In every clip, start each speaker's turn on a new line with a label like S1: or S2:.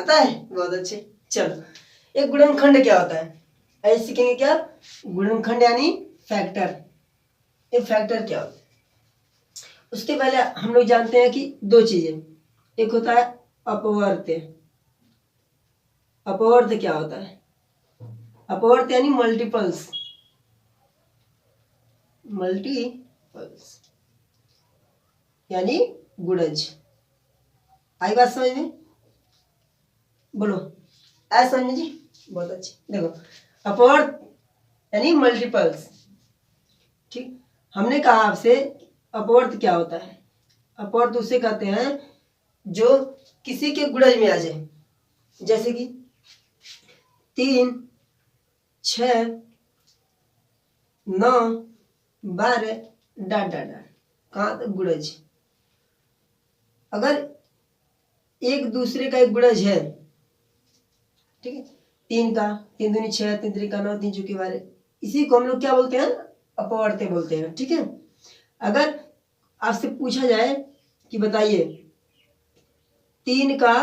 S1: आता है, बहुत अच्छे। चलो, एक गुणनखंड क्या होता है, ऐसे सीखेंगे क्या, गुणनखंड यानी फैक्टर। एक फैक्टर क्या होता है, उसके पहले हम लोग जानते हैं कि दो चीजें, एक होता है अपवर्त। अपवर्त क्या होता है, अपवर्त यानी मल्टीपल्स, मल्टीपल्स यानी गुणज। आई बात समझ में, बोलो ऐसा समझ में जी, बहुत अच्छे। देखो, अपवर्त यानी मल्टीपल्स, ठीक। हमने कहा आपसे अपवर्त क्या होता है, अपवर्त उसे कहते हैं जो किसी के गुणज में आ जाए, जैसे कि 3, 6, 9, 12 डाट डाट डाट, कहाँ तक गुणज। अगर एक दूसरे का एक गुणज है, ठीक है, 3 का 3 दूनी 6, 3 त्रिका 9, 3 चौके 12, इसी को हम लोग क्या बोलते हैं, अपवर्त बोलते हैं, ठीक है। अगर आपसे पूछा जाए कि बताइए 3 का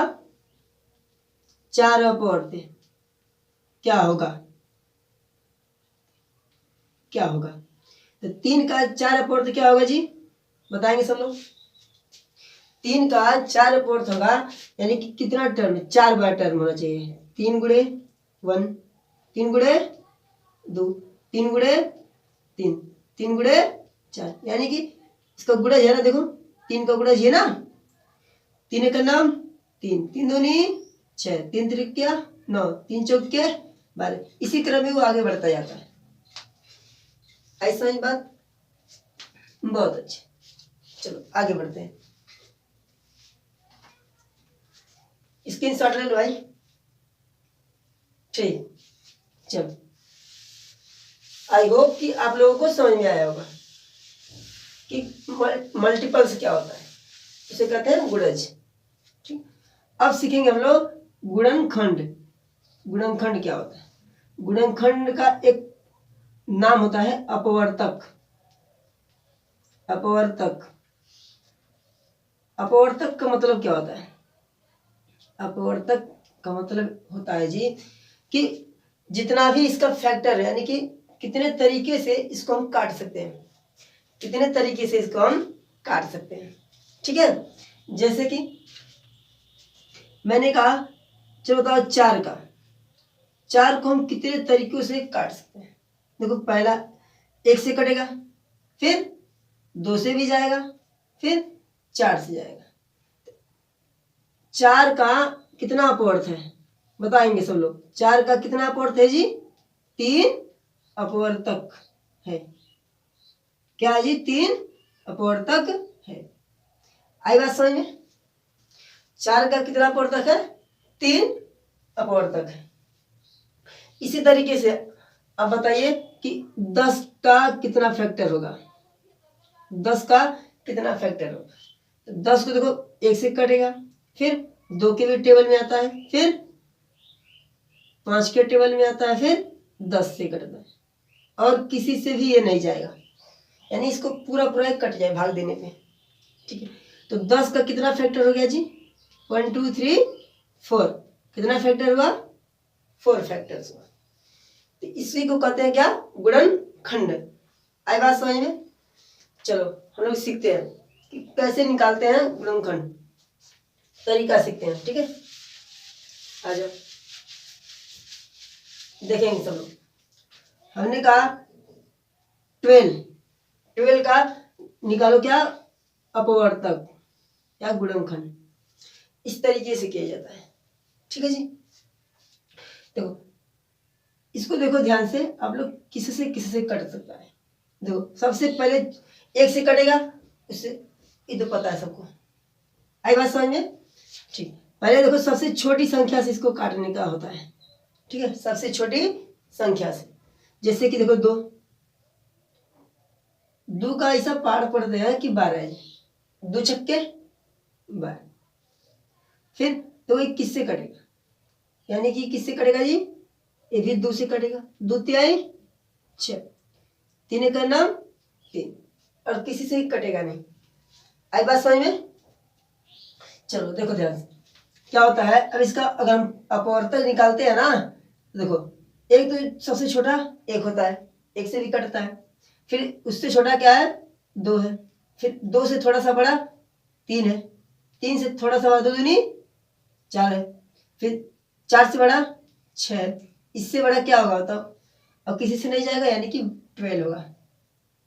S1: 4 अपवर्त क्या होगा, क्या होगा, तो 3 का 4 अपवर्त क्या होगा जी, बताएंगे सब लोग। 3 का 4 अपवर्त होगा, यानी कि कितना टर्म, 4 बार टर्म होना चाहिए। 3 गुणे 1, 3 गुणे 2, 3 गुणे 3, 3 गुणे 4, यानी कि इसका गुणज है ना, देखो 3 का गुणज है ना, 3 का नाम 3, 3 दूनी 6, 3 त्रिज्या 9, 3 चौके 12, इसी क्रम में वो आगे बढ़ता जाता है। ऐसा समझ बात, बहुत अच्छे। चलो आगे बढ़ते हैं, स्क्रीनशॉट ले लो भाई, ठीक। चलो, आई होप कि आप लोगों को समझ में आया होगा कि मल्टीपल्स क्या होता है, इसे कहते हैं गुणज, ठीक। अब सीखेंगे हम लोग गुणनखंड। गुणनखंड क्या होता है, गुणनखंड का एक नाम होता है अपवर्तक। अपवर्तक, अपवर्तक का मतलब क्या होता है, अपवर्तक का मतलब होता है जी कि जितना भी इसका फैक्टर है, यानी कि कितने तरीके से इसको हम काट सकते हैं, कितने तरीके से इसको हम काट सकते हैं, ठीक है। जैसे कि मैंने कहा, चलो बताओ 4 का, 4 को हम कितने तरीकों से काट सकते हैं। देखो, पहला 1 से कटेगा, फिर 2 से भी जाएगा, फिर 4 से जाएगा। 4 का कितना अपवर्त है, बताएंगे सब लोग। 4 का कितना अपवर्त है जी, 3 अपवर्तक है। क्या है जी, 3 अपवर्तक है। आई बात समझ में, 4 का कितना अपवर्तक है, 3 अपवर्तक है। इसी तरीके से अब बताइए कि 10 का कितना फैक्टर होगा, 10 का कितना फैक्टर होगा। तो 10 को देखो 1 से कटेगा, फिर 2 के भी टेबल में आता है, फिर 5 के टेबल में आता है, फिर 10 से कटता है, और किसी से भी ये नहीं जाएगा, यानी इसको पूरा पूरा कट जाए भाग देने पे, ठीक है। तो 10 का कितना फैक्टर हो गया जी, 1 2 3 4, कितना फैक्टर हुआ, 4 फैक्टर्स हुआ। तो इसी को कहते हैं क्या, गुणनखंड। आई बात समझ में। चलो हम लोग सीखते हैं कि कैसे निकालते हैं गुणनखंड, तरीका सीखते हैं, ठीक है। आ जाओ, देखेंगे सब लोग। हमने कहा 12 का निकालो क्या, अपवर्तक या गुणनखंड, इस तरीके से किया जाता है, ठीक है जी। देखो, इसको देखो ध्यान से, आप लोग किसी से कट सकता है। देखो, सबसे पहले 1 से कटेगा, उससे ये तो पता है सबको। आई बात समझ में, ठीक। पहले देखो, सबसे छोटी संख्या से इसको काटने का होता है, ठीक है, सबसे छोटी संख्या से। जैसे कि देखो 2 का ऐसा पार पड़ते हैं कि 12 है, 2 छक्के 12। फिर तो ये किससे कटेगा, यानी कि किससे कटेगा जी, ये भी 2 से कटेगा, 2 तिहाई 6, 3 का नाम 3, और किसी से ही कटेगा नहीं। आई बात समझ में। चलो देखो ध्यान से, क्या होता है, अब इसका अगर हम अपवर्तक निकालते हैं ना, देखो एक तो सबसे छोटा एक होता है, एक से भी कटता है, फिर उससे छोटा क्या है, 2 है, फिर 2 से थोड़ा सा बड़ा 3 है, 3 से थोड़ा सा बड़ा 2 दूनी 4 है, फिर 4 से बड़ा 6 है, इससे बड़ा क्या होगा बताओ, अब किसी से नहीं जाएगा, यानी कि 12 होगा।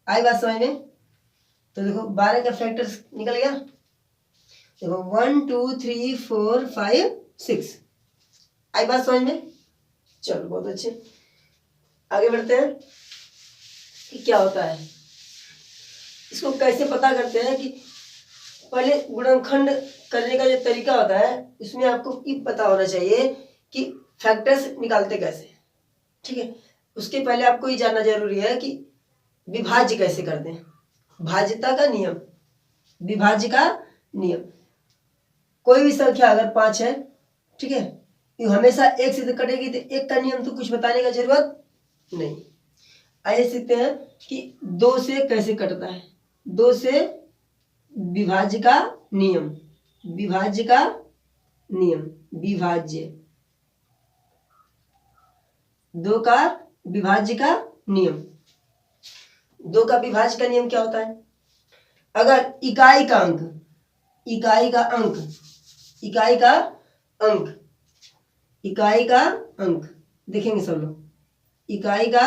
S1: आई बात समझ में? तो देखो 12 का फैक्टर निकल गया, देखो 1 2 3 4 5 6। आई बात समझ में? चलो बहुत अच्छे, आगे बढ़ते हैं कि क्या होता है, इसको कैसे पता करते हैं। कि पहले गुणनखंड करने का जो तरीका होता है उसमें आपको ये पता होना चाहिए कि फैक्टर्स निकालते कैसे, ठीक है। उसके पहले आपको ये जानना जरूरी है कि विभाज्य कैसे करते हैं, भाज्यता का नियम, विभाज्य का नियम। कोई भी संख्या अगर 5 है, ठीक है, ये हमेशा 1 से तो कटेगी, तो 1 का नियम तो कुछ बताने का जरूरत नहीं। आइए सीखते हैं कि 2 से कैसे कटता है, 2 से विभाज्य का नियम, विभाज्य का नियम, विभाज्य 2 का विभाज्य का नियम। 2 का विभाज्य का नियम क्या होता है, अगर इकाई का अंक, इकाई का अंक, इकाई का अंक, इकाई का अंक देखेंगे सब लोग, इकाई का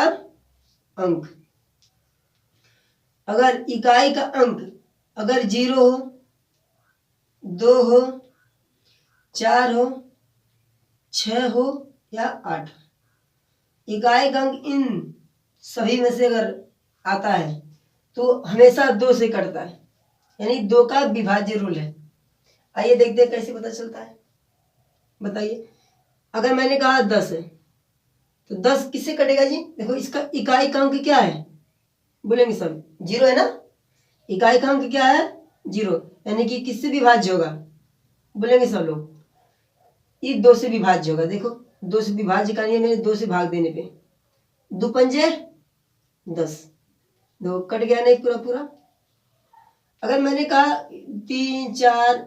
S1: अंक, अगर इकाई का अंक अगर 0 हो, 2 हो, 4 हो, 6 हो या 8, इकाई का अंक इन सभी में से अगर आता है तो हमेशा 2 से कटता है, यानी 2 का विभाज्य रूल है। आइए देखते हैं कैसे पता चलता है, बताइए। अगर मैंने कहा 10 है तो 10 किससे कटेगा जी, देखो इसका इकाई का अंक क्या है, बोलेंगे सब 0 है ना, इकाई का अंक क्या है 0, यानी कि किससे विभाज्य होगा, बोलेंगे सब लोग, ये 2 से विभाज्य होगा। देखो 2 से विभाज्य का नियम है, 2 से भाग देने पे 2 पंजे 10, दो कट गया नहीं पूरा पूरा। अगर मैंने कहा 3 4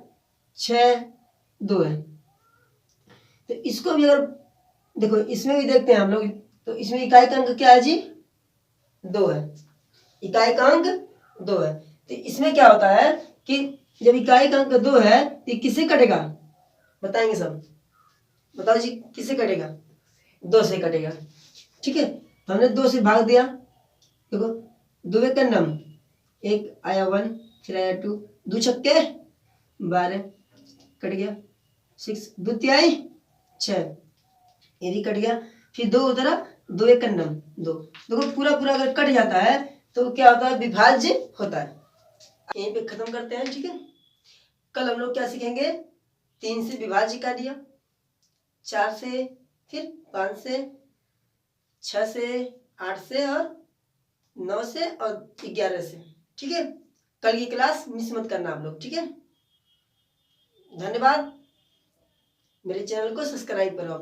S1: 6 2 है तो इसको भी अगर देखो, इसमें भी देखते हैं हम लोग, तो इसमें इकाई का अंक क्या है जी 2 है, इकाई का अंक 2 है, तो इसमें क्या होता है कि जब इकाई का अंक 2 है तो किससे कटेगा, बताएंगे सब, बताओ जी किससे कटेगा, 2 से कटेगा, ठीक है। तो हमने 2 से भाग दिया, देखो 2 का नम, 1 आया 1, फिर आया 2, 2 छक्के 12 कट गया, 6 2 तिहाई 6, ये भी कट गया, फिर 2 उधरा, 2 एक नम 2, देखो पूरा पूरा अगर कट जाता है तो क्या होता है, विभाज्य होता है। यहीं पे खत्म करते हैं, ठीक है। कल हम लोग क्या सीखेंगे, 3 से विभाज्य का नियम, 4 से, फिर 5 से, 6 से, 8 से और 9 से और 11 से, ठीक है। कल की क्लास मिस मत करना आप लोग, ठीक है। धन्यवाद, मेरे चैनल को सब्सक्राइब करो।